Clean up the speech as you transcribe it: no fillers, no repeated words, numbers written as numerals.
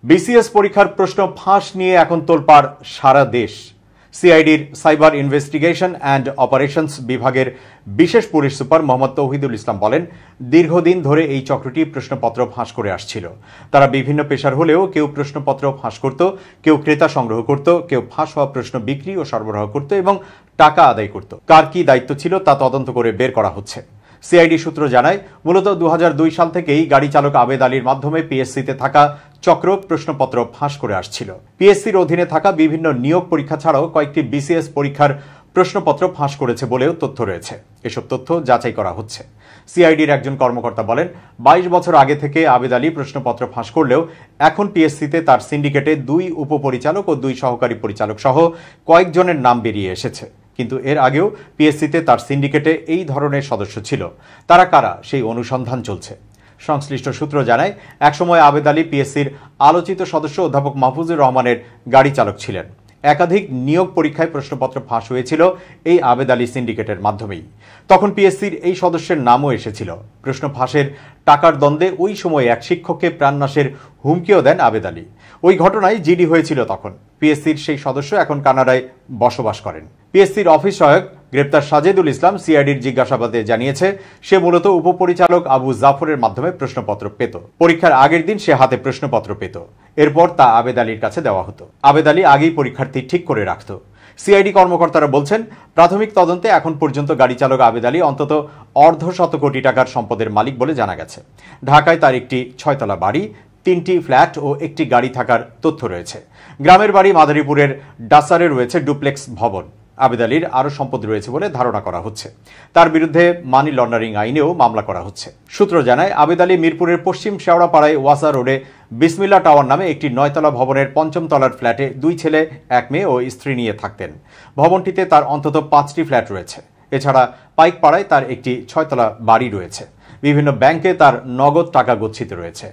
BCS পরীক্ষার প্রশ্ন ফাঁস নিয়ে এখন তোলপাড় সারা দেশ। সিআইডির সাইবার ইনভেস্টিগেশন অ্যান্ড অপারেশনস বিভাগের বিশেষ পুলিশ সুপার মোহাম্মদ তৌহিদুল ইসলাম বলেন, দীর্ঘদিন ধরে এই চক্রটি প্রশ্নপত্র ফাঁস করে আসছিল। তারা বিভিন্ন পেশার হলেও কেউ প্রশ্নপত্র ফাঁস করত, কেউ ক্রেতা সংগ্রহ করত, কেউ ফাঁস হওয়া প্রশ্ন বিক্রি ও সরবরাহ করত এবং টাকা আদায় করত। কার কি দায়িত্ব ছিল তা তদন্ত করে বের করা হচ্ছে। সিআইডি সূত্র জানায়, মূলত 2002 সাল থেকেই গাড়ি চালক আবেদ আলীর মাধ্যমে পিএসসিতে থাকা চক্র প্রশ্নপত্র ফাঁস করে আসছিল। পিএসসির অধীনে থাকা বিভিন্ন নিয়োগ পরীক্ষা ছাড়াও কয়েকটি বিসিএস পরীক্ষার প্রশ্নপত্র ফাঁস করেছে বলেও তথ্য রয়েছে। এসব তথ্য যাচাই করা হচ্ছে। সিআইডির একজন কর্মকর্তা বলেন, 22 বছর আগে থেকে আবেদ আলী প্রশ্নপত্র ফাঁস করলেও এখন পিএসসিতে তার সিন্ডিকেটে 2 উপপরিচালক ও 2 সহকারী পরিচালক সহ কয়েকজনের নাম বেরিয়ে এসেছে। কিন্তু এর আগেও পিএসসিতে তার সিন্ডিকেটে এই ধরনের সদস্য ছিল। তারা কারা, সেই অনুসন্ধান চলছে। সংশ্লিষ্ট সূত্র জানায়, একসময় আবেদ আলী পিএসসির আলোচিত সদস্য অধ্যাপক মাহফুজুর রহমানের গাড়ি চালক ছিলেন। একাধিক নিয়োগ পরীক্ষায় প্রশ্নপত্র ফাঁস হয়েছিল এই আবেদ আলী সিন্ডিকেটের মাধ্যমেই। তখন পিএসসির এই সদস্যের নামও এসেছিল। প্রশ্ন ফাঁসের টাকার দ্বন্দ্বে ওই সময় এক শিক্ষককে প্রাণনাশের হুমকিও দেন আবেদ আলী। ওই ঘটনায় জিডি হয়েছিল তখন। পিএসসির সেই সদস্য এখন কানাডায় বসবাস করেন। পিএসসির অফিস সহায়ক গ্রেপ্তার সাজেদুল ইসলাম সিআইডির জিজ্ঞাসাবাদে জানিয়েছে, সে মূলত উপপরিচালক আবু জাফরের মাধ্যমে প্রশ্নপত্র পেত। পরীক্ষার আগের দিন সে হাতে প্রশ্নপত্র পেত। এরপর তা আবেদ আলীর কাছে দেওয়া হতো। আবেদ আলী আগেই পরীক্ষার্থী ঠিক করে রাখত। সিআইডি কর্মকর্তারা বলছেন, প্রাথমিক তদন্তে এখন পর্যন্ত গাড়ি চালক আবেদ আলী অন্তত অর্ধশত কোটি টাকার সম্পদের মালিক বলে জানা গেছে। ঢাকায় তার একটি 6 তলা বাড়ি, 3টি ফ্ল্যাট ও একটি গাড়ি থাকার তথ্য রয়েছে। গ্রামের বাড়ি মাদারীপুরের ডাসারে রয়েছে ডুপ্লেক্স ভবন। আবেদ আলীর আরও সম্পদ রয়েছে বলে ধারণা করা হচ্ছে। তার বিরুদ্ধে মানি লন্ডারিং আইনেও মামলা করা হচ্ছে। সূত্র জানায়, আবেদ আলী মিরপুরের পশ্চিম শেওড়াপাড়ায় ওয়াসা রোডে বিসমিল্লা টাওয়ার নামে একটি 9 তলা ভবনের 5ম তলার ফ্ল্যাটে 2 ছেলে, 1 মেয়ে ও স্ত্রী নিয়ে থাকতেন। ভবনটিতে তার অন্তত 5টি ফ্ল্যাট রয়েছে। এছাড়া পাইকপাড়ায় তার একটি 6 তলা বাড়ি রয়েছে। বিভিন্ন ব্যাংকে তার নগদ টাকা গচ্ছিত রয়েছে।